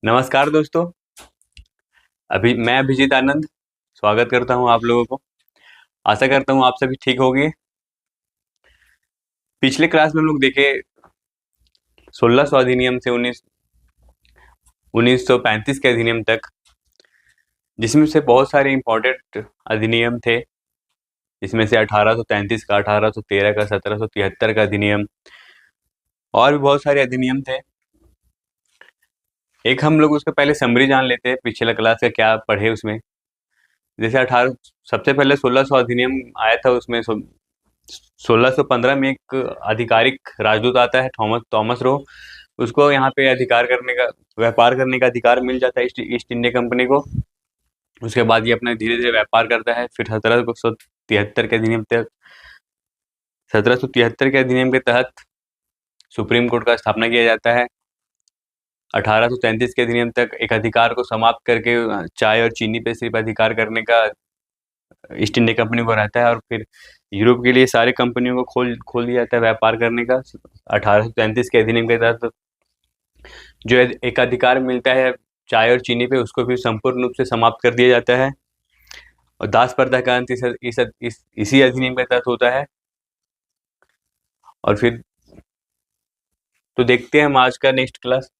नमस्कार दोस्तों। मैं अभिजीत आनंद स्वागत करता हूं आप लोगों को। आशा करता हूं आप सभी ठीक होंगे। पिछले क्लास में हम लोग देखे 1600 अधिनियम से 1935 के अधिनियम तक, जिसमें से बहुत सारे इंपॉर्टेंट अधिनियम थे। इसमें से 1833 का, 1813 का, 1773 का अधिनियम और भी बहुत सारे अधिनियम थे। एक हम लोग उसका पहले समरी जान लेते हैं, पिछला क्लास का क्या पढ़े उसमें। जैसे 18 सबसे पहले 1600 अधिनियम आया था। उसमें 1615 में एक आधिकारिक राजदूत आता है, थॉमस थॉमस रो। उसको यहाँ पे व्यापार करने का अधिकार मिल जाता है ईस्ट इंडिया कंपनी को। उसके बाद ये अपना धीरे धीरे व्यापार करता है। फिर 1773 के अधिनियम तक 1773 के अधिनियम के तहत सुप्रीम कोर्ट का स्थापना किया जाता है। 1833 के अधिनियम तक एक अधिकार को समाप्त करके चाय और चीनी पे सिर्फ अधिकार करने का ईस्ट इंडिया कंपनी को रहता है। और फिर यूरोप के लिए सारे कंपनियों को खोल दिया जाता है व्यापार करने का। 1833 के अधिनियम के तहत जो एक अधिकार मिलता है चाय और चीनी पे, उसको भी संपूर्ण रूप से समाप्त कर दिया जाता है। और दास प्रथा का अंत इसी अधिनियम के तहत होता है। और फिर तो देखते हैं हम आज का नेक्स्ट क्लास।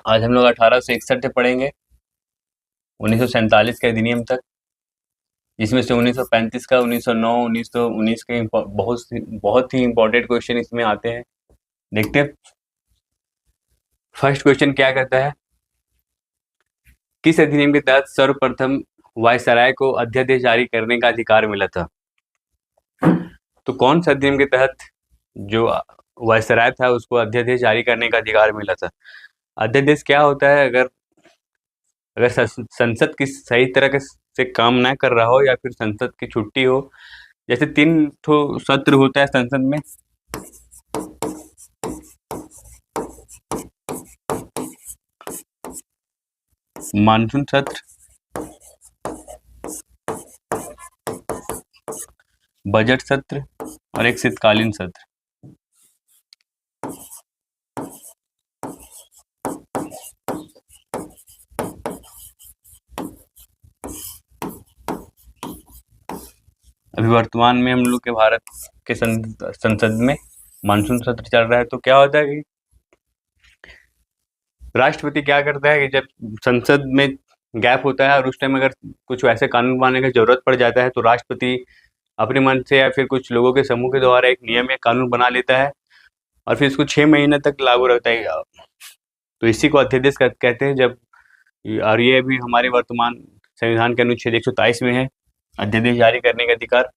आज हम लोग 1861 से पढ़ेंगे 1947 के अधिनियम तक, जिसमें से 1935 का, 1909, 1919 के बहुत ही इंपॉर्टेंट क्वेश्चन इसमें आते हैं। देखते हैं फर्स्ट क्वेश्चन क्या कहता है। किस अधिनियम के तहत सर्वप्रथम वायसराय को अध्यादेश जारी करने का अधिकार मिला था? तो कौन सा अधिनियम के तहत जो वायसराय था उसको अध्यादेश जारी करने का अधिकार मिला था? अध्यादेश क्या होता है? अगर संसद की सही तरह से काम ना कर रहा हो, या फिर संसद की छुट्टी हो। जैसे 3 ठो सत्र होता है संसद में। मानसून सत्र, बजट सत्र और एक शीतकालीन सत्र। अभी वर्तमान में हम लोग के भारत के संसद में मानसून सत्र चल रहा है। तो क्या होता है कि राष्ट्रपति क्या करता है कि जब संसद में गैप होता है और उस टाइम अगर कुछ वैसे कानून बनाने की जरूरत पड़ जाता है, तो राष्ट्रपति अपने मन से या फिर कुछ लोगों के समूह के द्वारा एक नियम या कानून बना लेता है और फिर इसको 6 महीने तक लागू रहता है। तो इसी को अध्यादेश कहते हैं। और ये भी हमारे वर्तमान संविधान के अनुच्छेद 123 में है, अध्यादेश जारी करने का अधिकार।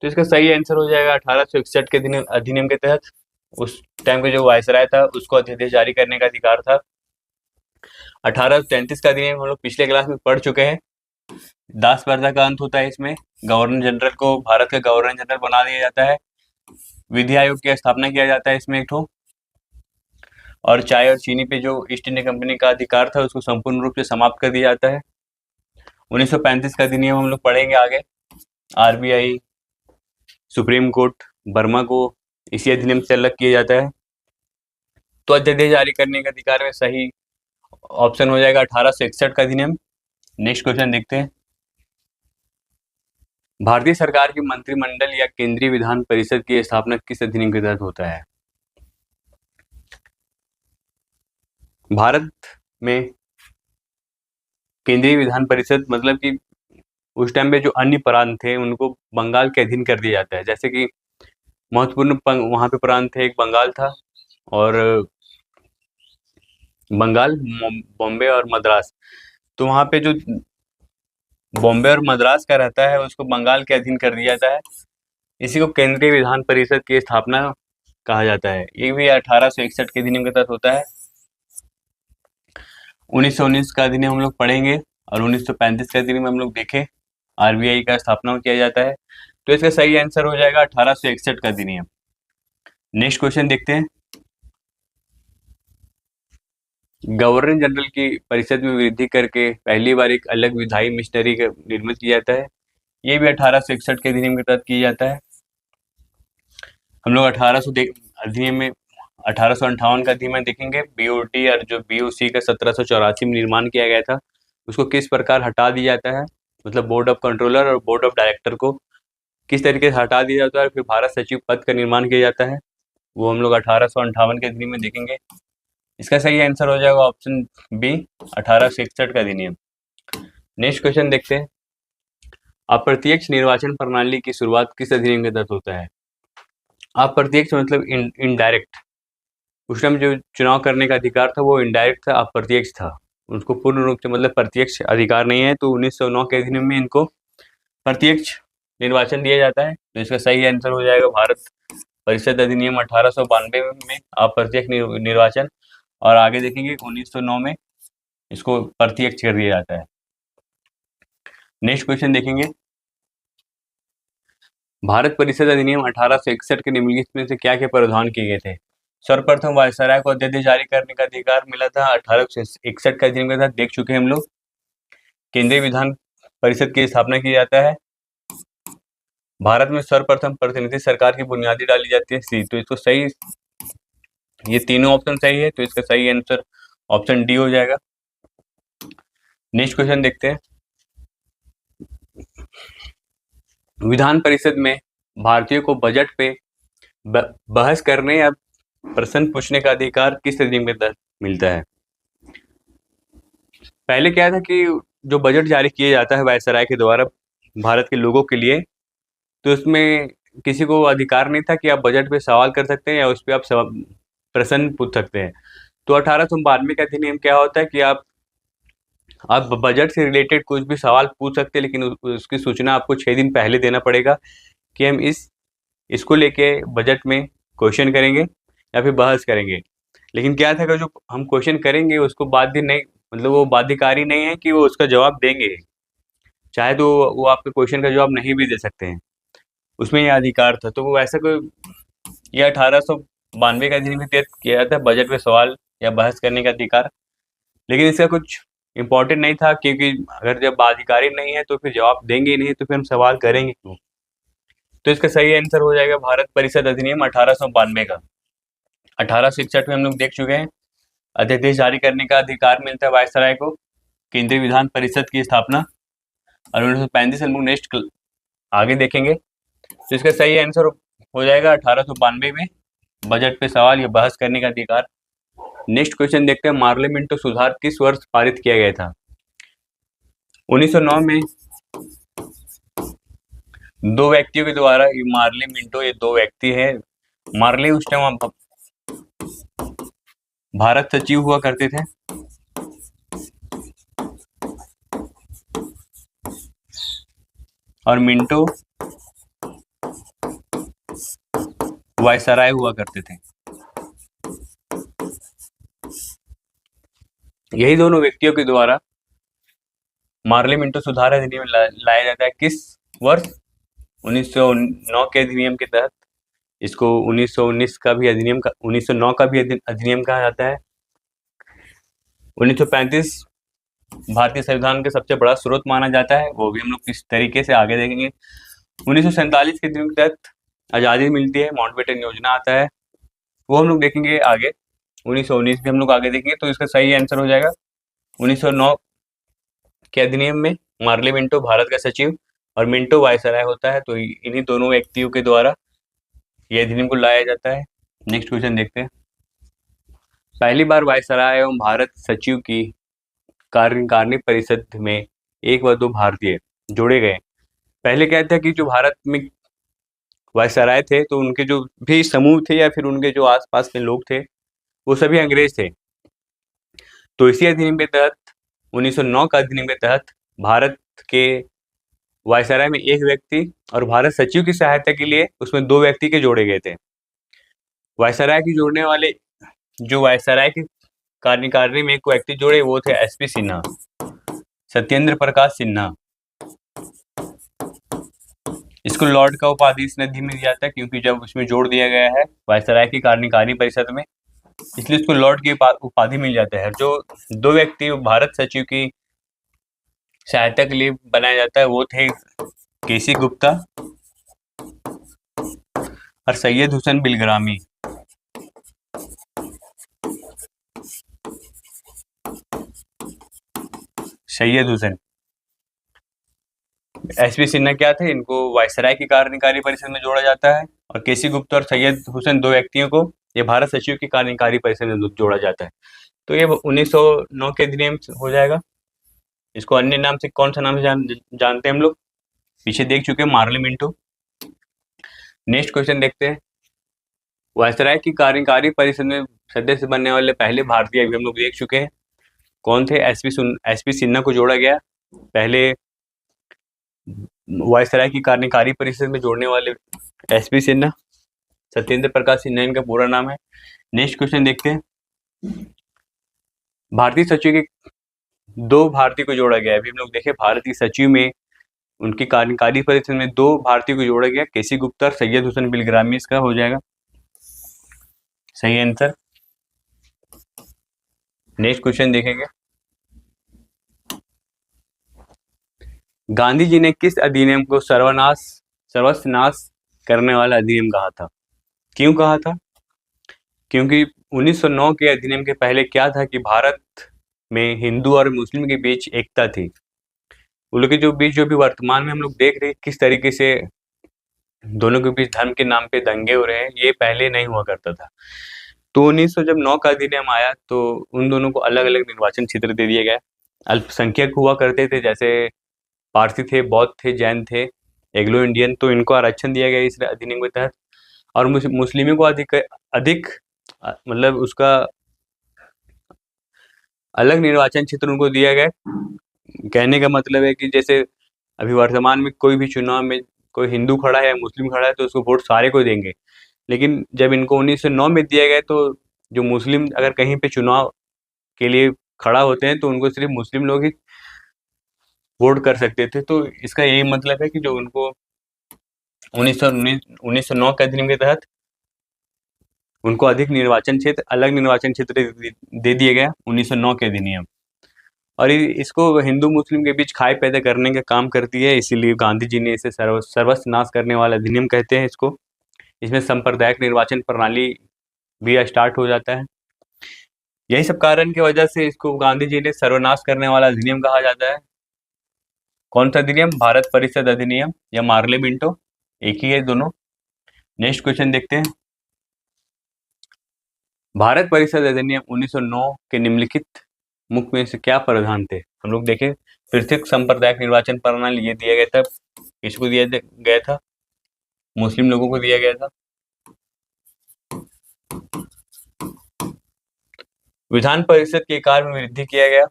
तो इसका सही आंसर हो जाएगा 1861 के अधिनियम के तहत। उस टाइम के जो वायसराय था उसको अध्यादेश जारी करने का अधिकार था। 1833 का अधिनियम हम लोग पिछले क्लास में पढ़ चुके हैं। दास प्रथा का अंत होता है इसमें। गवर्नर जनरल को भारत का गवर्नर जनरल बना दिया जाता है। विधि आयोग की स्थापना किया जाता है इसमें एक ठो। और चाय और चीनी पे जो ईस्ट इंडिया कंपनी का अधिकार था उसको संपूर्ण रूप से समाप्त कर दिया जाता है। 1935 का अधिनियम हम लोग पढ़ेंगे आगे। आरबीआई, सुप्रीम कोर्ट, बर्मा को इसी अधिनियम से अलग किया जाता है। तो अध्यादेश जारी करने का अधिकार में सही ऑप्शन हो जाएगा 1861 का अधिनियम। नेक्स्ट क्वेश्चन देखते हैं। भारतीय सरकार की मंत्रिमंडल या केंद्रीय विधान परिषद की स्थापना किस अधिनियम के तहत होता है? भारत में केंद्रीय विधान परिषद मतलब कि उस टाइम पे जो अन्य प्रांत थे उनको बंगाल के अधीन कर दिया जाता है। जैसे कि महत्वपूर्ण वहां पे प्रांत थे, एक बंगाल था और बंगाल, बॉम्बे और मद्रास। तो वहां पे जो बॉम्बे और मद्रास का रहता है उसको बंगाल के अधीन कर दिया जाता है। इसी को केंद्रीय विधान परिषद की स्थापना कहा जाता है। ये भी 1861 के अधिनियम के तहत होता है। 1919 का अधिनियम हम लोग पढ़ेंगे और 1935 के अधिनियम में हम लोग देखें आरबीआई का स्थापना किया जाता है। तो इसका सही आंसर हो जाएगा 1861 का अधिनियम। नेक्स्ट क्वेश्चन देखते हैं। गवर्नर जनरल की परिषद में वृद्धि करके पहली बार एक अलग विधायी मिशनरी का निर्मित किया जाता है। ये भी 1861 के अधिनियम के तहत किया जाता है। हम लोग 1800 अधिनियम में 1858 का अधिनियम देखेंगे। बीओटी और जो बीओसी का 1784 में निर्माण किया गया था, उसको किस प्रकार हटा दिया जाता है, मतलब बोर्ड ऑफ कंट्रोलर और बोर्ड ऑफ डायरेक्टर को किस तरीके से हटा दिया जाता है, फिर भारत सचिव पद का निर्माण किया जाता है, वो हम लोग 1858 के अधिनियम में देखेंगे। इसका सही आंसर हो जाएगा ऑप्शन बी, 1861 का अधिनियम। नेक्स्ट क्वेश्चन देखते हैं। अप्रत्यक्ष निर्वाचन प्रणाली की शुरुआत किस अधिनियम के तहत होता है? अप्रत्यक्ष मतलब इनडायरेक्ट। उस टाइम जो चुनाव करने का अधिकार था वो इनडायरेक्ट था, अप्रत्यक्ष था। उनको पूर्ण रूप से मतलब प्रत्यक्ष अधिकार नहीं है, तो 1909 के अधिनियम में इनको प्रत्यक्ष निर्वाचन दिया जाता है। तो इसका सही आंसर हो जाएगा भारत परिषद अधिनियम 1892 में अप्रत्यक्ष निर्वाचन, और आगे देखेंगे 1909 में इसको प्रत्यक्ष कर दिया जाता है। नेक्स्ट क्वेश्चन देखेंगे। भारत परिषद अधिनियम 1861 के निम्नलिखित में से क्या क्या प्रावधान किए गए थे? सर्वप्रथम वायसराय को अध्यादेश जारी करने का अधिकार मिला था 1861 का अधिनियम के तहत, देख चुके हैं हम लोग। केंद्रीय विधान परिषद की स्थापना की जाता है। भारत में सर्वप्रथम प्रतिनिधि सरकार की बुनियादी डाली जाती है। तो इसको सही, ये तीनों ऑप्शन सही है, तो इसका सही आंसर ऑप्शन डी हो जाएगा। नेक्स्ट क्वेश्चन देखते हैं। विधान परिषद में भारतीयों को बजट पे बहस करने या प्रश्न पूछने का अधिकार किस अधिनियम के तहत मिलता है? पहले क्या था कि जो बजट जारी किया जाता है वायसराय के द्वारा भारत के लोगों के लिए, तो उसमें किसी को अधिकार नहीं था कि आप बजट पे सवाल कर सकते हैं या उस पर आप प्रश्न पूछ सकते हैं। तो 1892 का अधिनियम क्या होता है कि आप बजट से रिलेटेड कुछ भी सवाल पूछ सकते हैं, लेकिन उसकी सूचना आपको 6 दिन पहले देना पड़ेगा कि हम इसको लेके बजट में क्वेश्चन करेंगे या फिर बहस करेंगे। लेकिन क्या था कि जो हम क्वेश्चन करेंगे उसको बाध्य नहीं, मतलब वो बाध्यकारी नहीं है कि वो उसका जवाब देंगे, चाहे तो वो आपके क्वेश्चन का जवाब नहीं भी दे सकते हैं, उसमें यह अधिकार था। तो वो ऐसा कोई, यह 1892 का अधिनियम के तहत किया जाता है बजट में सवाल या बहस करने का अधिकार। लेकिन इसका कुछ इम्पोर्टेंट नहीं था, क्योंकि अगर जब अधिकारी नहीं है तो फिर जवाब देंगे ही नहीं, तो फिर हम सवाल करेंगे क्यों? तो इसका सही आंसर हो जाएगा भारत परिषद अधिनियम 1892 का। 1861 में हम लोग देख चुके हैं, अध्यादेश जारी करने का अधिकार मिलता है वायसराय को, केंद्रीय विधान परिषद की स्थापना, और 1935 हम लोग नेक्स्ट आगे देखेंगे। तो इसका सही आंसर हो जाएगा 1892 में बजट पे सवाल या बहस करने का अधिकार। नेक्स्ट क्वेश्चन देखते हैं। मार्ले मिंटो सुधार किस वर्ष पारित किया गया था? 1909 में दो व्यक्तियों के द्वारा, ये मार्ले मिंटो, ये दो व्यक्ति हैं। मार्ले उस टाइम भारत सचिव हुआ करते थे, और मिंटो वायसराय हुआ करते थे। यही दोनों व्यक्तियों के द्वारा मार्ले मिंटो सुधार अधिनियम लाया जाता है। किस वर्ष? 1909 के अधिनियम के तहत। इसको 1919 का भी अधिनियम 1909 का भी अधिनियम कहा जाता है। 1935 भारतीय संविधान का सबसे बड़ा स्रोत माना जाता है, वो भी हम लोग किस तरीके से आगे देखेंगे। 1947 के अधिनियम के तहत आज़ादी मिलती है, माउंटबेटन योजना आता है, वो हम लोग देखेंगे आगे। 1919 भी हम लोग आगे देखेंगे। तो इसका सही आंसर हो जाएगा 1909 के अधिनियम में मार्ले मिंटो भारत का सचिव और मिंटो वायसराय होता है। तो इन्हीं दोनों व्यक्तियों के द्वारा यह अधिनियम को लाया जाता है। नेक्स्ट क्वेश्चन देखते हैं। पहली बार वायसराय एवं भारत सचिव की कार्यकारिणी परिषद में एक व दो भारतीय जोड़े गए। पहले क्या था कि जो भारत में वायसराय थे, तो उनके जो भी समूह थे या फिर उनके जो आसपास के लोग थे, वो सभी अंग्रेज थे। तो इसी अधिनियम के तहत, 1909 का अधिनियम के तहत, भारत के वायसराय में एक व्यक्ति और भारत सचिव की सहायता के लिए उसमें दो व्यक्ति के जोड़े गए थे। वायसराय की जोड़ने वाले, जो वायसराय की कार्यकारिणी में एक व्यक्ति जोड़े, वो थे एसपी सिन्हा, सत्येंद्र प्रकाश सिन्हा। इसको लॉर्ड का उपाधि इस नदी में दिया जाता है, क्योंकि जब उसमें जोड़ दिया गया है वायसराय की कार्यकारिणी परिषद में, इसलिए उसको लॉर्ड की उपाधि मिल जाता है। जो दो व्यक्ति भारत सचिव की सहायता के लिए बनाया जाता है, वो थे केसी गुप्ता और सैयद हुसैन बिलग्रामी। सैयद हुसैन। एसपी सिन्हा क्या थे, इनको वायसराय की कार्यकारी परिषद में जोड़ा जाता है, और केसी गुप्ता और सैयद हुसैन दो व्यक्तियों को ये भारत सचिव की कार्यकारी परिषद में जोड़ा जाता है। तो ये 1909 के अधिनियम हो जाएगा। इसको अन्य नाम से कौन सा नाम से जानते हैं हम लोग, पीछे देख चुके हैं, मार्ली मिंटो। नेक्स्ट क्वेश्चन देखते हैं। वायसराय की कार्यकारी परिषद में सदस्य बनने वाले पहले भारतीय अभी हम लोग देख चुके हैं, कौन थे, एसपी सिन्हा को जोड़ा गया पहले वायसराय की कार्यकारी परिषद में जोड़ने वाले एसपी सिन्हा। सत्येंद्र प्रकाश सिन्हा इनका पूरा नाम है। नेक्स्ट क्वेश्चन देखते हैं। भारतीय सचिव के दो भारतीय को जोड़ा गया है। अभी हम लोग देखे भारतीय सचिव में उनकी कार्यकारी परिषद में दो भारतीय को जोड़ा गया, केसी गुप्ता और सैयद हुसैन बिलग्रामी, इसका हो जाएगा सही आंसर। नेक्स्ट क्वेश्चन देखेंगे। गांधी जी ने किस अधिनियम को सर्वस्व नाश करने वाला अधिनियम कहा था? क्यों कहा था? क्योंकि 1909 के अधिनियम के पहले क्या था कि भारत में हिंदू और मुस्लिम के बीच एकता थी। उन लोग के जो बीच जो भी वर्तमान में हम लोग देख रहे हैं किस तरीके से दोनों के बीच धर्म के नाम पे दंगे हो रहे हैं, ये पहले नहीं हुआ करता था। तो 1900 जब 9 का अधिनियम आया तो उन दोनों को अलग अलग निर्वाचन क्षेत्र दे दिए गए। अल्पसंख्यक हुआ करते थे, जैसे पारसी थे, बौद्ध थे, जैन थे, एग्लो इंडियन, तो इनको आरक्षण दिया गया इस अधिनियम के तहत। और मुस्लिमों को अधिक अधिक मतलब उसका अलग निर्वाचन क्षेत्र उनको दिया गया। कहने का मतलब है कि जैसे अभी वर्तमान में कोई भी चुनाव में कोई हिंदू खड़ा है या मुस्लिम खड़ा है तो उसको वोट सारे को देंगे, लेकिन जब इनको 1909 में दिया गया तो जो मुस्लिम अगर कहीं पे चुनाव के लिए खड़ा होते हैं तो उनको सिर्फ मुस्लिम लोग ही वोट कर सकते थे। तो इसका यही मतलब है कि जो उनको 1909 के अधिनियम के तहत उनको अधिक निर्वाचन क्षेत्र, अलग निर्वाचन क्षेत्र दे दिए गया 1909 के अधिनियम। और इसको हिंदू मुस्लिम के बीच खाई पैदा करने का काम करती है, इसीलिए गांधी जी ने इसे सर्वस्व नाश करने वाला अधिनियम कहते हैं इसको। इसमें सांप्रदायिक निर्वाचन प्रणाली भी स्टार्ट हो जाता है। यही सब कारण की वजह से इसको गांधी जी ने सर्वनाश करने वाला अधिनियम कहा जाता है। कौन सा अधिनियम? भारत परिषद अधिनियम या मार्ले मिंटो, एक ही है दोनों। नेक्स्ट क्वेश्चन देखते हैं। भारत परिषद अधिनियम 1909 के निम्नलिखित मुख्य में से क्या प्रावधान थे? हम लोग देखें, पृथक सांप्रदायिक निर्वाचन प्रणाली ये दिया गया था, किसको दिया गया था? मुस्लिम लोगों को दिया गया था। विधान परिषद के कार्य में वृद्धि किया गया।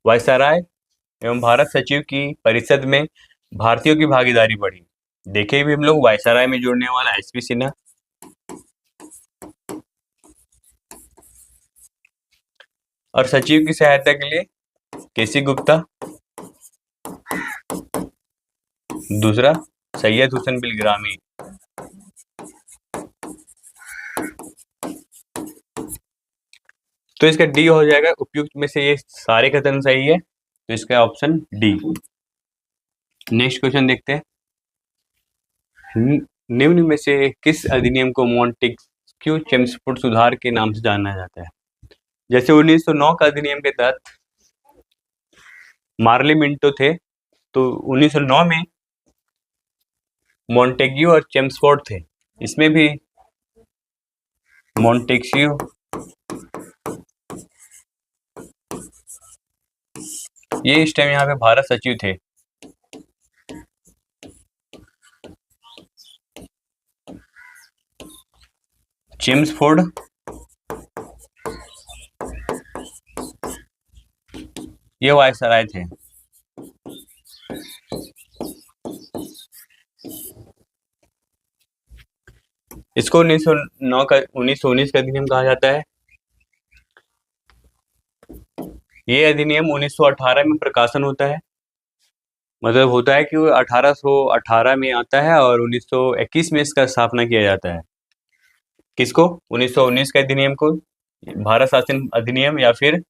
वायसराय एवं भारत सचिव की परिषद में भारतीयों की भागीदारी बढ़ी। देखे भी हम लोग वायसराय में जुड़ने वाला एसपी सिन्हा। और सचिव की सहायता के लिए केसी गुप्ता, दूसरा सैयद हुसैन बिलग्रामी। तो इसका डी हो जाएगा। उपयुक्त में से ये सारे कथन सही है, तो इसका ऑप्शन डी। नेक्स्ट क्वेश्चन देखते हैं। निम्न में से किस अधिनियम को मॉन्टेग्यू चेम्सफोर्ड सुधार के नाम से जाना जाता है? जैसे 1909 का अधिनियम के तहत मार्ले मिंटो थे, तो 1909 में मॉन्टेग्यू और चेम्सफोर्ड थे। इसमें भी मॉन्टेग्यू ये इस टाइम यहाँ पे भारत सचिव थे। चेम्सफोर्ड ये वायसराय थे। इसको 1919 का अधिनियम कहा जाता है। ये अधिनियम 1918 में प्रकाशन होता है। मतलब होता है कि वो 1818 में आता है और 1921 में इसका स्थापना किया जाता है। किसको? 1919 का अधिनियम को, भारत शासन अधिनियम, या फिर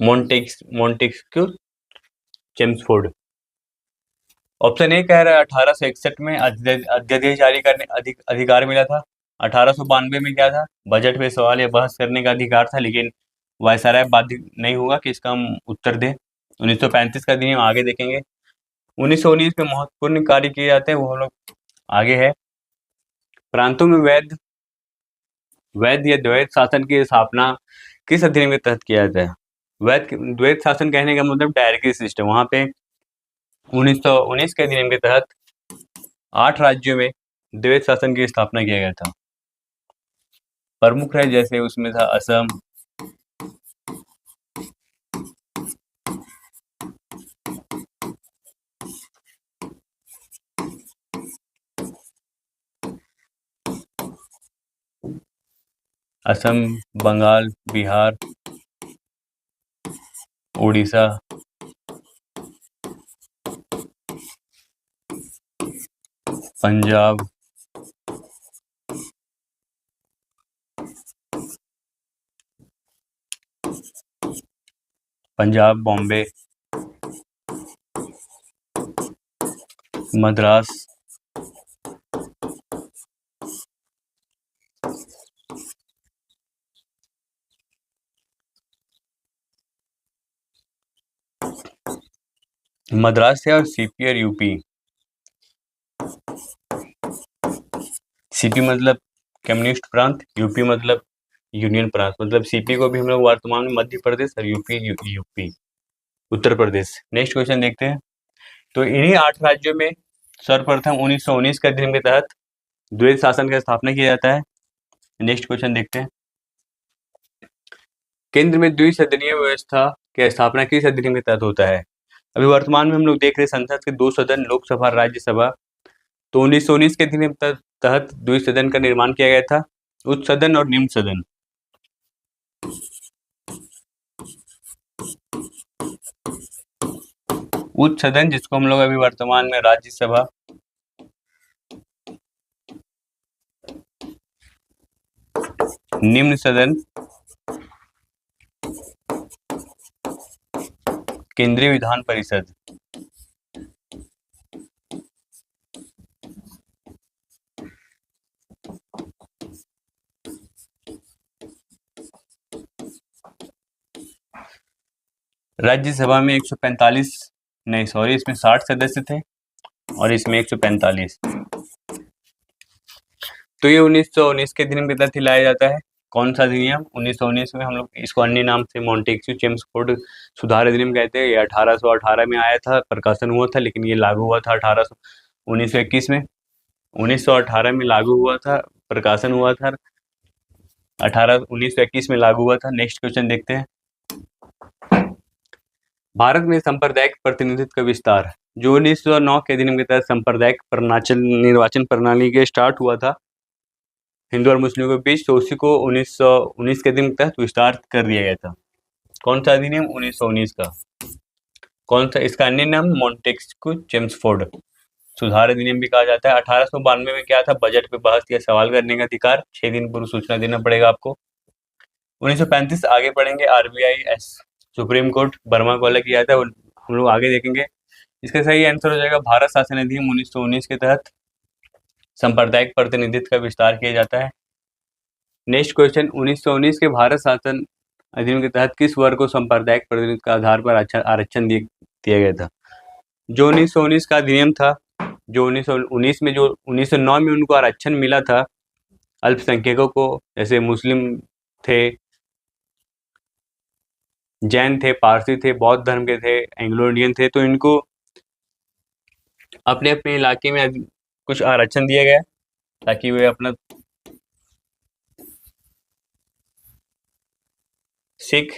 मॉन्टेग्यू चेम्सफोर्ड। ऑप्शन ए कह रहा है 1861 में अध्यादेश जारी करने अधिकार मिला था। 1892 में क्या था? बजट पे सवाल या बहस करने का अधिकार था, लेकिन वायसराय बाध्य नहीं होगा कि इसका हम उत्तर दें। 1935 का अधिनियम आगे देखेंगे। 1919 में महत्वपूर्ण कार्य किए जाते हैं, वो हम लोग आगे है। प्रांतों में वैध या द्वैत शासन की स्थापना किस अधिनियम के तहत किया जाता है? द्वैत शासन कहने का मतलब डायरेक्टरी सिस्टम। वहां पे 1919 के अधिनियम के तहत 8 राज्यों में द्वैत शासन की स्थापना किया गया था। प्रमुख है जैसे उसमें था असम, बंगाल, बिहार, उड़ीसा, पंजाब, बॉम्बे, मद्रास, मद्रास है, और सीपी और यूपी। सीपी मतलब कम्युनिस्ट प्रांत, यूपी मतलब यूनियन प्रांत। मतलब सीपी को भी हम लोग वर्तमान में मध्य प्रदेश और UP Uttar Pradesh. Next question देखते हैं। तो इन्हीं 8 राज्यों में सर्वप्रथम 1919 के अधिनियम के तहत द्वैत शासन का स्थापना किया जाता है। नेक्स्ट क्वेश्चन देखते हैं। केंद्र में द्विसदनीय व्यवस्था की स्थापना किस अधिनियम के तहत होता है? अभी वर्तमान में हम लोग देख रहे हैं संसद के 2 सदन, लोकसभा और राज्यसभा। तो 1919 के अधिनियम तहत द्विसदन का निर्माण किया गया था, उच्च सदन और निम्न सदन। उच्च सदन जिसको हम लोग अभी वर्तमान में राज्यसभा, निम्न सदन केंद्रीय विधान परिषद। राज्यसभा में 145 नहीं सॉरी इसमें 60 सदस्य थे और इसमें 145। तो ये 1919 के अधिनियम के तहत लाया जाता है। कौन सा अधिनियम? 1919 में हम लोग इसको अन्य नाम से मॉन्टेक्यू चेम्सफोर्ड सुधार अधिनियम कहते हैं। ये 1818 में आया था, प्रकाशन हुआ था, लेकिन ये लागू हुआ था 1921 में। 1918 में लागू हुआ था, प्रकाशन हुआ था 1921 में लागू हुआ था। नेक्स्ट क्वेश्चन देखते हैं। भारत में सांप्रदायिक प्रतिनिधित्व का विस्तार जो 1909 के अधिनियम के तहत सांप्रदायिक निर्वाचन प्रणाली के स्टार्ट हुआ था हिंदू और मुस्लिमों के बीच, तो उसी को 1919 के अधिनियम के तहत विस्तार कर दिया गया था। कौन सा अधिनियम? 1919 का। कौन सा? इसका अन्य नाम मॉन्टेक्यू चेम्सफोर्ड सुधार अधिनियम भी कहा जाता है। 1892 में क्या था? बजट पे बहस या सवाल करने का अधिकार, 6 दिन पूर्व सूचना देना पड़ेगा आपको। 1935 आगे पढ़ेंगे। RBI सुप्रीम कोर्ट बर्मा को अलग किया था, हम लोग आगे देखेंगे। इसका सही आंसर हो जाएगा भारत शासन अधिनियम 1919 के तहत सांप्रदायिक प्रतिनिधित्व का विस्तार किया जाता है। Next question. 1919 के भारत शासन अधिनियम के तहत किस वर्ग को सांप्रदायिक प्रतिनिधित्व के आधार पर आरक्षण दिया गया था? जो 1919 का अधिनियम था, जो 1919 में जो 1909 में उनको आरक्षण मिला था अल्पसंख्यकों को, जैसे मुस्लिम थे, जैन थे, पारसी थे, बौद्ध धर्म के थे, एंग्लो इंडियन थे, तो इनको अपने अपने इलाके में कुछ आरक्षण दिया गया ताकि वे अपना सिख,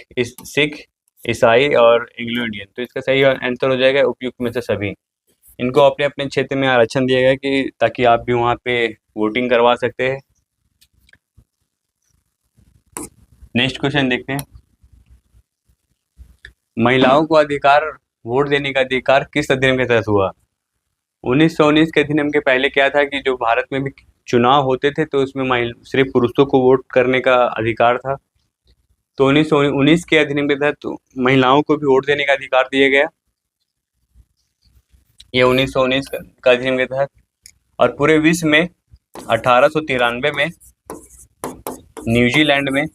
ईसाई और एंग्लो इंडियन। तो इसका सही आंसर हो जाएगा उपयुक्त में से सभी। इनको अपने अपने क्षेत्र में आरक्षण दिया गया कि ताकि आप भी वहाँ पे वोटिंग करवा सकते हैं। नेक्स्ट क्वेश्चन देखते हैं। महिलाओं को वोट देने का अधिकार किस अधिनियम के तहत हुआ? 1919 के अधिनियम के पहले क्या था कि जो भारत में भी चुनाव होते थे तो उसमें सिर्फ पुरुषों को वोट करने का अधिकार था। तो 1919 के अधिनियम के तहत महिलाओं को भी वोट देने का अधिकार दिया गया, ये 1919 का अधिनियम के तहत। और पूरे विश्व में 1893 में न्यूजीलैंड में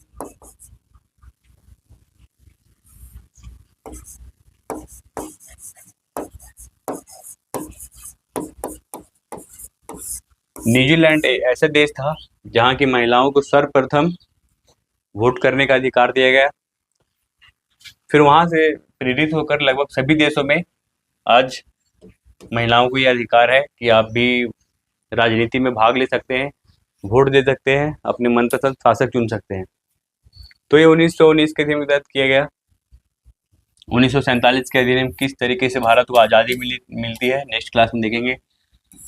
न्यूजीलैंड एक ऐसा देश था जहाँ की महिलाओं को सर्वप्रथम वोट करने का अधिकार दिया गया। फिर वहां से प्रेरित होकर लगभग सभी देशों में आज महिलाओं को ये अधिकार है कि आप भी राजनीति में भाग ले सकते हैं, वोट दे सकते हैं, अपने मनपसंद शासक चुन सकते हैं। तो ये 1919 के अधिनियम के तहत किया गया। 1947 के अधिनियम किस तरीके से भारत को आज़ादी मिलती है नेक्स्ट क्लास में देखेंगे।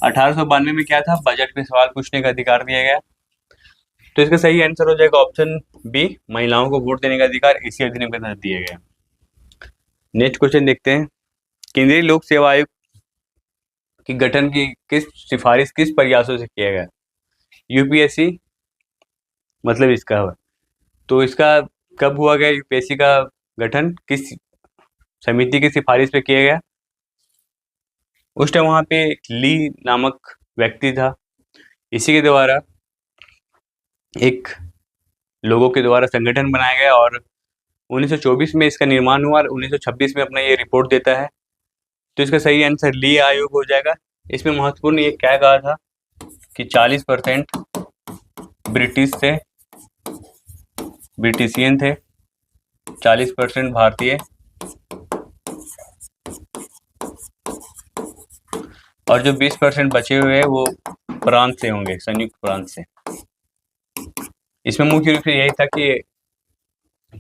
1892 में क्या था, बजट पे सवाल पूछने का अधिकार दिया गया। तो इसका सही आंसर हो जाएगा ऑप्शन बी, महिलाओं को वोट देने का अधिकार इसी अधिनियम के तहत दिया गया। नेक्स्ट क्वेश्चन देखते हैं, केंद्रीय लोक सेवा आयोग की गठन की सिफारिश किस प्रयासों से किया गया। यूपीएससी मतलब इसका है, तो इसका कब हुआ गया यूपीएससी का गठन, किस समिति की सिफारिश पे किया गया। उस टाइम वहाँ पे ली नामक व्यक्ति था, इसी के द्वारा एक लोगों के द्वारा संगठन बनाया गया और 1924 में इसका निर्माण हुआ और 1926 में अपना ये रिपोर्ट देता है। तो इसका सही आंसर ली आयोग हो जाएगा। इसमें महत्वपूर्ण ये क्या कहा था कि 40% ब्रिटिश थे, ब्रिटिशियन थे, 40% भारतीय और जो 20% बचे हुए हैं वो प्रांत से होंगे, संयुक्त प्रांत से। इसमें मुख्य रूप से यही था कि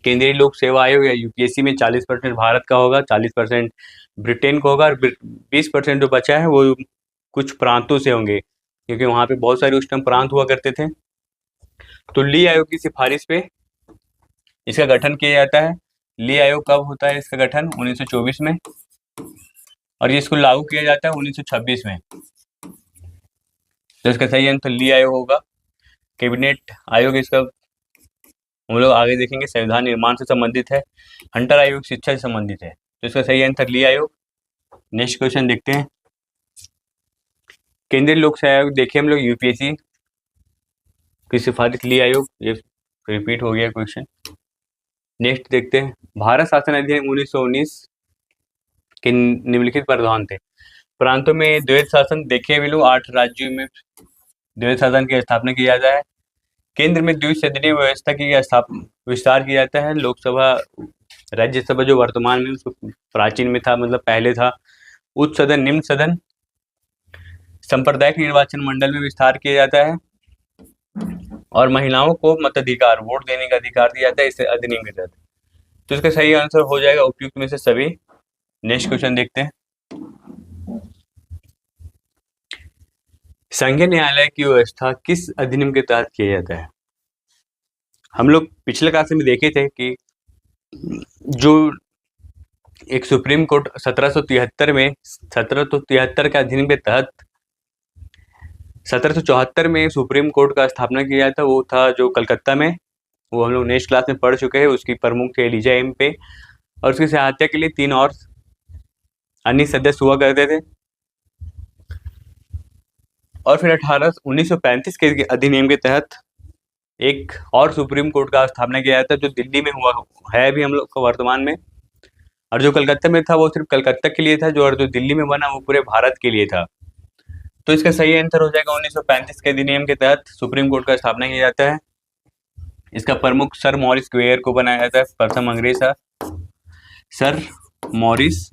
केंद्रीय लोक सेवा आयोग या यूपीएससी में 40% भारत का होगा, 40% ब्रिटेन का होगा और 20% जो बचा है वो कुछ प्रांतों से होंगे, क्योंकि वहाँ पे बहुत सारे उस टाइम प्रांत हुआ करते थे। तो ली आयोग की सिफारिश पे इसका गठन किया जाता है। ली आयोग कब होता है इसका गठन, 1924 में, और ये इसको लागू किया जाता है 1926 में। तो इसका सही आंसर ली आयोग होगा। कैबिनेट आयोग इसका हम लोग आगे देखेंगे, संविधान निर्माण से संबंधित है। हंटर आयोग शिक्षा से संबंधित है। तो इसका सही आंसर ली आयोग। नेक्स्ट क्वेश्चन देखते हैं, केंद्रीय लोक सेवा आयोग देखिए हम लोग यूपीएससी की सिफारिश ली आयोग, ये रिपीट हो गया क्वेश्चन। नेक्स्ट देखते हैं, भारत शासन अधिनियम 1919 के निम्नलिखित प्रावधान थे। प्रांतों में द्वैध शासन देखिए भी लोग, 8 राज्यों में द्वैध शासन की स्थापना की जाता है। केंद्र में द्विसदनीय व्यवस्था की विस्तार किया जाता है। लोकसभा राज्यसभा जो वर्तमान में उसको प्राचीन में था, मतलब पहले था उच्च सदन निम्न सदन। सांप्रदायिक निर्वाचन मंडल में विस्तार किया जाता है और महिलाओं को मताधिकार वोट देने का अधिकार दिया जाता है इस अधिनियम के तहत। तो इसका सही आंसर हो जाएगा उपयुक्त में से सभी। नेक्स्ट क्वेश्चन देखते हैं, संघीय न्यायालय की व्यवस्था किस अधिनियम के तहत किया जाता है। हम लोग पिछले क्लास में देखे थे कि जो एक सुप्रीम कोर्ट 1773 में 1773 के अधिनियम के तहत 1774 में सुप्रीम कोर्ट का स्थापना किया था, वो था जो कलकत्ता में, वो हम लोग नेक्स्ट क्लास में पढ़ चुके हैं। उसकी प्रमुख थे एलिजा एम पे और उसकी सहायता के लिए 3 और अन्य सदस्य हुआ करते थे। और फिर 1935 के अधिनियम के तहत एक और सुप्रीम कोर्ट का स्थापना किया था जो दिल्ली में हुआ है अभी हम लोग को वर्तमान में, और जो कलकत्ता में था वो सिर्फ कलकत्ता के लिए था, और जो दिल्ली में बना वो पूरे भारत के लिए था। तो इसका सही आंसर हो जाएगा 1935 के अधिनियम के तहत सुप्रीम कोर्ट का स्थापना किया जाता है। इसका प्रमुख सर मॉरिस क्वेयर को बनाया जाता है, प्रथम अंग्रेज था सर मॉरिस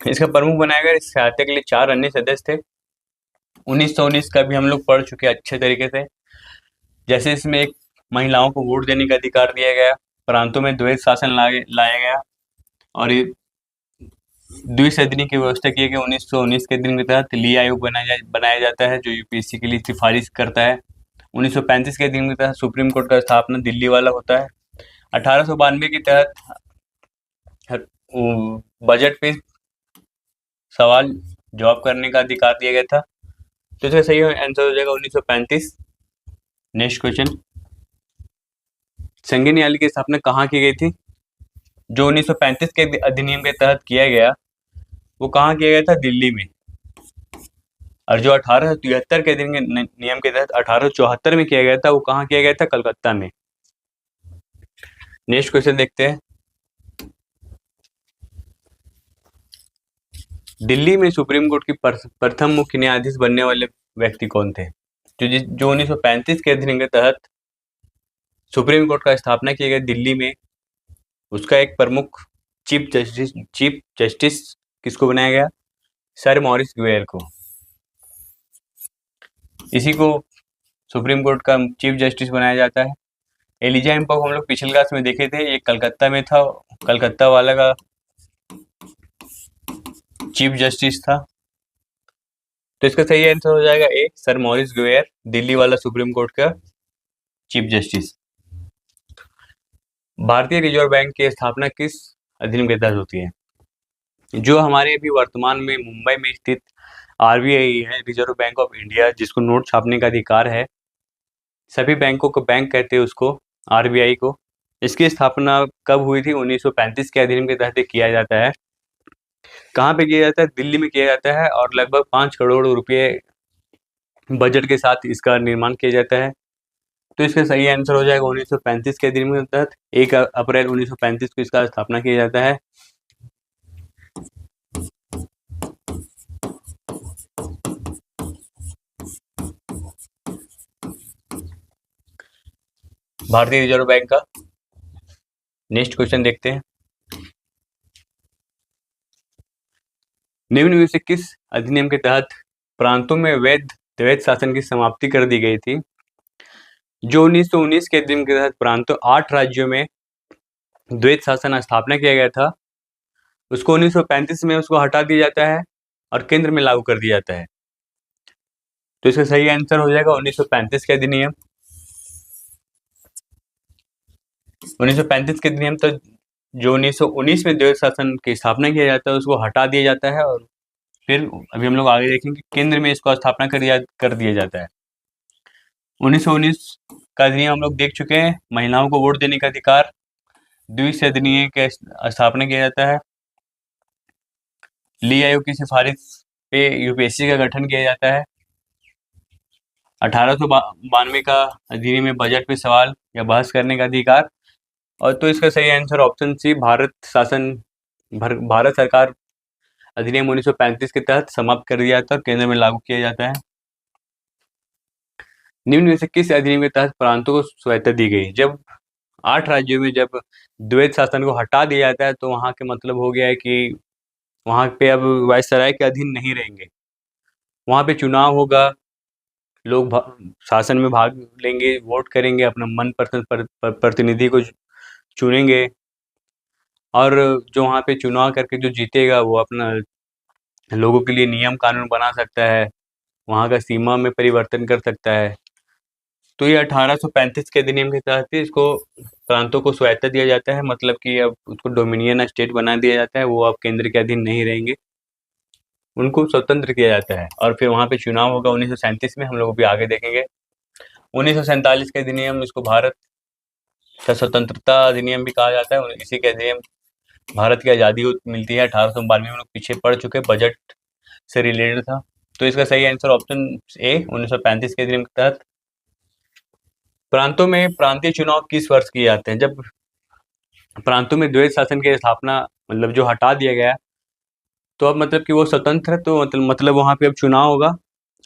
इसका प्रमुख बनाया गया। इस सहायता के लिए 4 अन्य सदस्य थे। 1919 का भी हम लोग पढ़ चुके अच्छे तरीके से। जैसे इसमें एक महिलाओं को वोट देने का अधिकार दिया गया, प्रांतों में द्वैध शासन लाया गया और द्विसदनी की व्यवस्था की गई। 1919 के दिन के तहत ली आयोग बनाया जाता है जो यूपीएससी के लिए सिफारिश करता है। 1935 के दिन के तहत सुप्रीम कोर्ट का स्थापना दिल्ली वाला होता है। 1892 के तहत बजट पे सवाल जवाब करने का अधिकार दिया गया था। तो इसका सही आंसर हो जाएगा 1935। नेक्स्ट क्वेश्चन, संघीय न्यायालय की स्थापना कहाँ की गई थी। जो 1935 के अधिनियम के तहत किया गया वो कहाँ किया गया था? दिल्ली में। और जो 1873 के नियम के तहत 1874 में किया गया था वो कहाँ किया गया था? कलकत्ता में। नेक्स्ट क्वेश्चन देखते हैं। दिल्ली में सुप्रीम कोर्ट की प्रथम मुख्य न्यायाधीश बनने वाले व्यक्ति कौन थे? जो 1935 के अधिनियम के तहत सुप्रीम कोर्ट का स्थापना किया गया दिल्ली में, उसका एक प्रमुख चीफ जस्टिस किसको बनाया गया? सर मॉरिस ग्वेयर को। इसी को सुप्रीम कोर्ट का चीफ जस्टिस बनाया जाता है। एलिजा इम्पोक हम लोग पिछले क्लास में देखे थे, ये कलकत्ता में था, कलकत्ता वाला का चीफ जस्टिस था। तो इसका सही आंसर हो जाएगा ए, सर मॉरिस ग्वेयर, दिल्ली वाला सुप्रीम कोर्ट का चीफ जस्टिस। भारतीय रिजर्व बैंक की स्थापना किस अधिनियम के तहत होती है? जो हमारे अभी वर्तमान में मुंबई में स्थित आरबीआई है, रिजर्व बैंक ऑफ इंडिया, जिसको नोट छापने का अधिकार है, सभी बैंकों को बैंक कहते हैं उसको, आरबीआई को। इसकी स्थापना कब हुई थी? 1935 के अधिनियम के तहत किया जाता है। कहाँ पे किया जाता है? दिल्ली में किया जाता है, और लगभग 5 करोड़ रुपए बजट के साथ इसका निर्माण किया जाता है। तो इसका सही आंसर हो जाएगा 1935 के अधिनियम के तहत 1 अप्रैल 1935 को इसका स्थापना किया जाता है। भारतीय रिजर्व बैंक का। नेक्स्ट क्वेश्चन देखते हैं। निम्न में से किस अधिनियम के तहत प्रांतों में द्वैध शासन की समाप्ति कर दी गई थी? जो 1919 के अधिनियम के तहत प्रांतों 8 राज्यों में द्वैध शासन स्थापना किया गया था, उसको 1935 में उसको हटा दिया जाता है और केंद्र में लागू कर दिया जाता है। तो इसका सही आंसर हो जाएगा 1935 के अधिनियम। 1935 के अधिनियम तो जो 1919 में द्वैध शासन की स्थापना किया जाता है उसको हटा दिया जाता है, और फिर अभी हम लोग आगे देखेंगे केंद्र में इसको स्थापना कर दिया जाता है। 1919 का अधिनियम हम लोग देख चुके हैं। महिलाओं को वोट देने का अधिकार, द्विसदनीय के स्थापना किया जाता है। ली आयोग की सिफारिश पे यूपीएससी का गठन किया जाता है। 1892 का अधिनियम में बजट पे सवाल या बहस करने का अधिकार। और तो इसका सही आंसर ऑप्शन सी, भारत सरकार अधिनियम 1935 के तहत समाप्त कर दिया जाता है और केंद्र में लागू किया जाता है। निम्न में से किस अधिनियम के तहत प्रांतों को स्वायत्तता दी गई? जब 8 राज्यों में जब द्वैध शासन को हटा दिया जाता है तो वहां के मतलब हो गया है कि वहां पे अब वायसराय के अधीन नहीं रहेंगे। वहां पे चुनाव होगा, लोग शासन में भाग लेंगे, वोट करेंगे, अपना मनपसंद प्रतिनिधि को चुनेंगे, और जो वहाँ पे चुनाव करके जो जीतेगा वो अपना लोगों के लिए नियम कानून बना सकता है, वहाँ का सीमा में परिवर्तन कर सकता है। तो ये 1835 के अधिनियम के तहत ही इसको प्रांतों को स्वायत्तता दिया जाता है, मतलब कि अब उसको डोमिनियन स्टेट बना दिया जाता है, वो अब केंद्र के अधीन नहीं रहेंगे, उनको स्वतंत्र किया जाता है। और फिर वहाँ पे चुनाव होगा 1937 में, हम लोग भी आगे देखेंगे। 1947 के अधिनियम, इसको भारत का स्वतंत्रता अधिनियम भी कहा जाता है। इसी के अधिनियम भारत की आज़ादी मिलती है। 1892 में लोग पीछे पड़ चुके, बजट से रिलेटेड था। तो इसका सही आंसर ऑप्शन ए, 1935 के अधिनियम के तहत। प्रांतों में प्रांतीय चुनाव किस वर्ष किए जाते हैं? जब प्रांतों में द्वैध शासन की स्थापना, मतलब जो हटा दिया गया, तो अब मतलब कि वो स्वतंत्र है, तो मतलब वहाँ पे अब चुनाव होगा,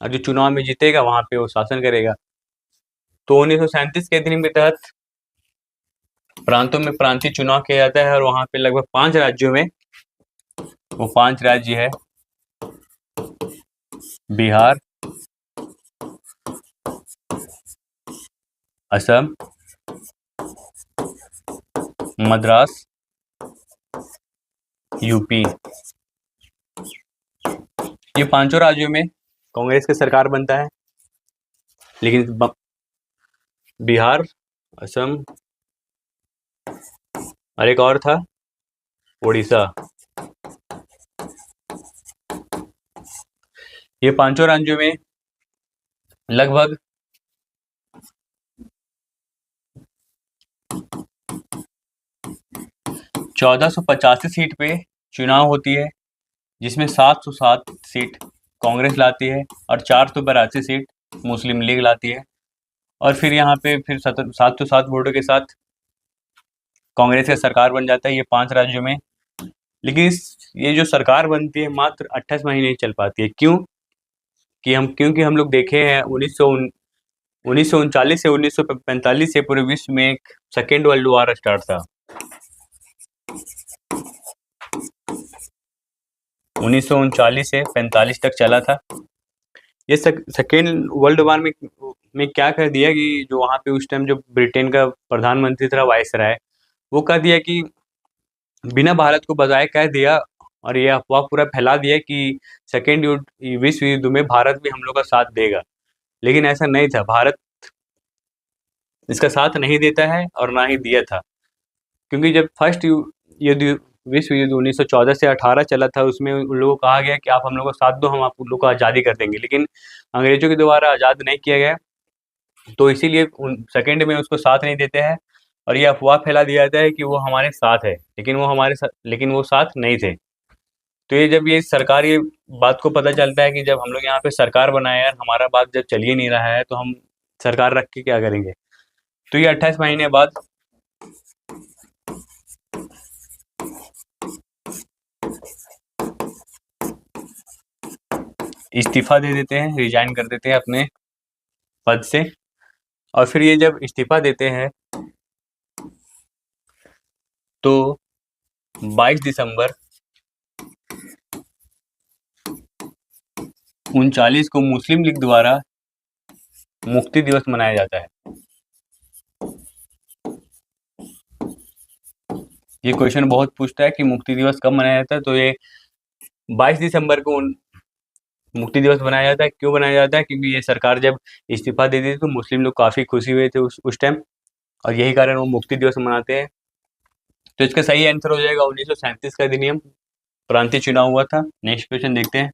और जो चुनाव में जीतेगा वहाँ पे वो शासन करेगा। तो 1937 के अधिनियम के तहत प्रांतों में प्रांतीय चुनाव किया जाता है, और वहाँ पे लगभग 5 राज्यों में, वो 5 राज्य है बिहार, असम, मद्रास, यूपी। ये 5 राज्यों में कांग्रेस की सरकार बनता है, लेकिन बिहार, असम, और एक और था उड़ीसा, ये 5 राज्यों में लगभग 1485 सीट पे चुनाव होती है, जिसमें 707 सीट कांग्रेस लाती है और 482 सीट मुस्लिम लीग लाती है। और फिर यहाँ पे फिर 707 वोटों के साथ कांग्रेस का सरकार बन जाता है ये 5 राज्यों में। लेकिन ये जो सरकार बनती है मात्र 28 महीने ही चल पाती है। क्यों? क्योंकि हम लोग देखे हैं 1939 से 1945 से पूरे विश्व में एक सेकेंड वर्ल्ड वॉर स्टार्ट था। 1939 से 45 तक चला था। ये सेकेंड वर्ल्ड वॉर में क्या कर दिया कि जो वहाँ पे उस टाइम जो ब्रिटेन का प्रधानमंत्री था वायसराय, वो कह दिया कि बिना भारत को बजाय कह दिया और ये अफवाह पूरा फैला दिया कि सेकेंड विश्व युद्ध में भारत भी हम लोग का साथ देगा। लेकिन ऐसा नहीं था, भारत इसका साथ नहीं देता है और ना ही दिया था। क्योंकि जब फर्स्ट युद्ध विश्व युद्ध 1914 से 18 चला था, उसमें उन लोगों को कहा गया कि आप हम लोग को साथ दो, हम आप लोग को आज़ादी कर देंगे। लेकिन अंग्रेजों के द्वारा आज़ाद नहीं किया गया, तो इसीलिए सेकेंड में उसको साथ नहीं देते हैं और ये अफवाह फैला दिया जाता है कि वो हमारे साथ है, लेकिन वो साथ नहीं थे। तो ये जब ये सरकार ये बात को पता चलता है कि जब हम लोग यहाँ पे सरकार बनाए हैं, हमारा बात जब चल ही नहीं रहा है, तो हम सरकार रख के क्या करेंगे। तो ये 28 महीने बाद इस्तीफा दे देते हैं, रिजाइन कर देते हैं अपने पद से। और फिर ये जब इस्तीफा देते हैं तो 22 दिसंबर 1939 को मुस्लिम लीग द्वारा मुक्ति दिवस मनाया जाता है। ये क्वेश्चन बहुत पूछता है कि मुक्ति दिवस कब मनाया जाता है, तो ये 22 दिसंबर को मुक्ति दिवस बनाया जाता है। क्यों बनाया जाता है? क्योंकि ये सरकार जब इस्तीफा दे दी थी तो मुस्लिम लोग काफ़ी खुशी हुए थे उस टाइम, और यही कारण वो मुक्ति दिवस मनाते हैं। तो इसका सही आंसर हो जाएगा 1937 का अधिनियम, प्रांतीय चुनाव हुआ था। नेक्स्ट क्वेश्चन देखते हैं।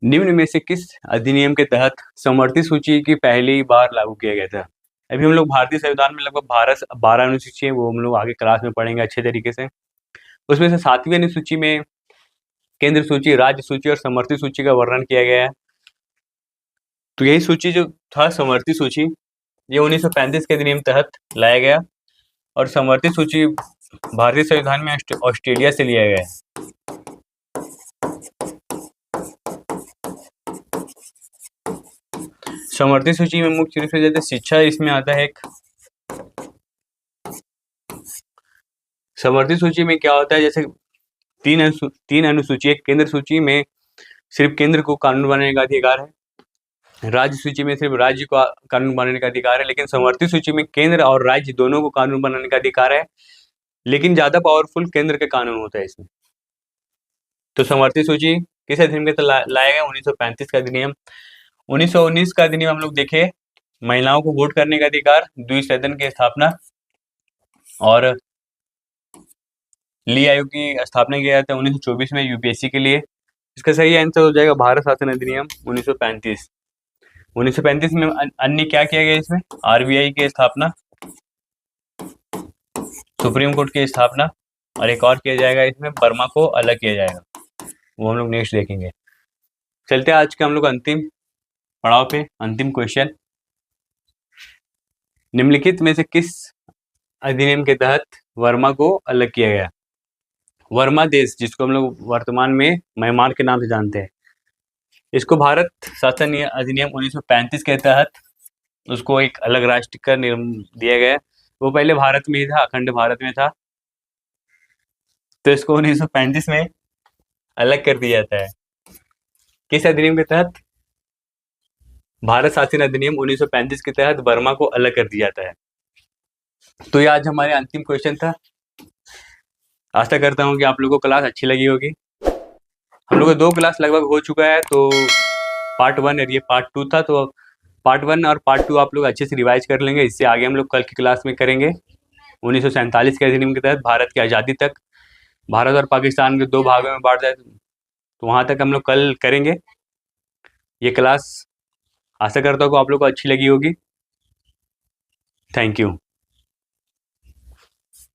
निम्न में से किस अधिनियम के तहत समवर्ती सूची की पहली बार लागू किया गया था? अभी हम लोग भारतीय संविधान में लगभग 12 अनुसूची है, वो हम लोग आगे क्लास में पढ़ेंगे अच्छे तरीके से। उसमें से 7वीं अनुसूची में केंद्र सूची, राज्य सूची और समवर्ती सूची का वर्णन किया गया है। तो यही सूची जो था समवर्ती सूची, ये 1935 के अधिनियम तहत लाया गया और समवर्ती सूची भारतीय संविधान में ऑस्ट्रेलिया से लिया गया है। समवर्ती सूची में मुख्य रूप से जैसे शिक्षा इसमें आता है। एक समवर्ती सूची में क्या होता है, जैसे तीन अनुसूची, एक केंद्र सूची में सिर्फ केंद्र को कानून बनाने का अधिकार है, राज्य सूची में सिर्फ राज्य को कानून बनाने का अधिकार है, लेकिन समवर्ती सूची में केंद्र और राज्य दोनों को कानून बनाने का अधिकार है, लेकिन ज्यादा पावरफुल केंद्र का कानून होता है इसमें। तो समवर्ती सूची किस अधिनियम के तहत लाया गया? 1935 का अधिनियम। 1919 का अधिनियम हम लोग देखे, महिलाओं को वोट करने का अधिकार, द्विसदन की स्थापना और ली आयोग की स्थापना किया जाता है 1924 में यूपीएससी के लिए। इसका सही आंसर हो जाएगा भारत शासन अधिनियम 1935। 1935 में अन्य क्या किया गया इसमें? आरबीआई की स्थापना, सुप्रीम कोर्ट की स्थापना, और एक और किया जाएगा इसमें, बर्मा को अलग किया जाएगा, वो हम लोग नेक्स्ट देखेंगे। चलते हैं आज के हम लोग अंतिम पड़ाव पे। अंतिम क्वेश्चन, निम्नलिखित में से किस अधिनियम के तहत वर्मा को अलग किया गया? वर्मा देश, जिसको हम लोग वर्तमान में म्यांमार के नाम से जानते हैं, इसको भारत शासन अधिनियम 1935 के तहत उसको एक अलग राष्ट्र का दिया गया। वो पहले भारत में ही था, अखंड भारत में था, तो इसको 1935 में अलग कर दिया जाता है। किस अधिनियम के तहत? भारत शासन अधिनियम 1935 के तहत बर्मा को अलग कर दिया जाता है। तो ये आज हमारे अंतिम क्वेश्चन था। आशा करता हूँ कि आप लोगों को क्लास अच्छी लगी होगी। हम लोग को 2 क्लास लगभग हो चुका है, तो पार्ट 1 और ये पार्ट 2 था, तो पार्ट 1 और पार्ट 2 आप लोग अच्छे से रिवाइज कर लेंगे। इससे आगे हम लोग कल की क्लास में करेंगे 1947 के अधिनियम के तहत भारत की आज़ादी तक। भारत और पाकिस्तान के 2 भागों में बांट जाए, तो वहाँ तक हम लोग कल करेंगे ये क्लास। आशा करता हूँ कि आप लोग को अच्छी लगी होगी। Thank you.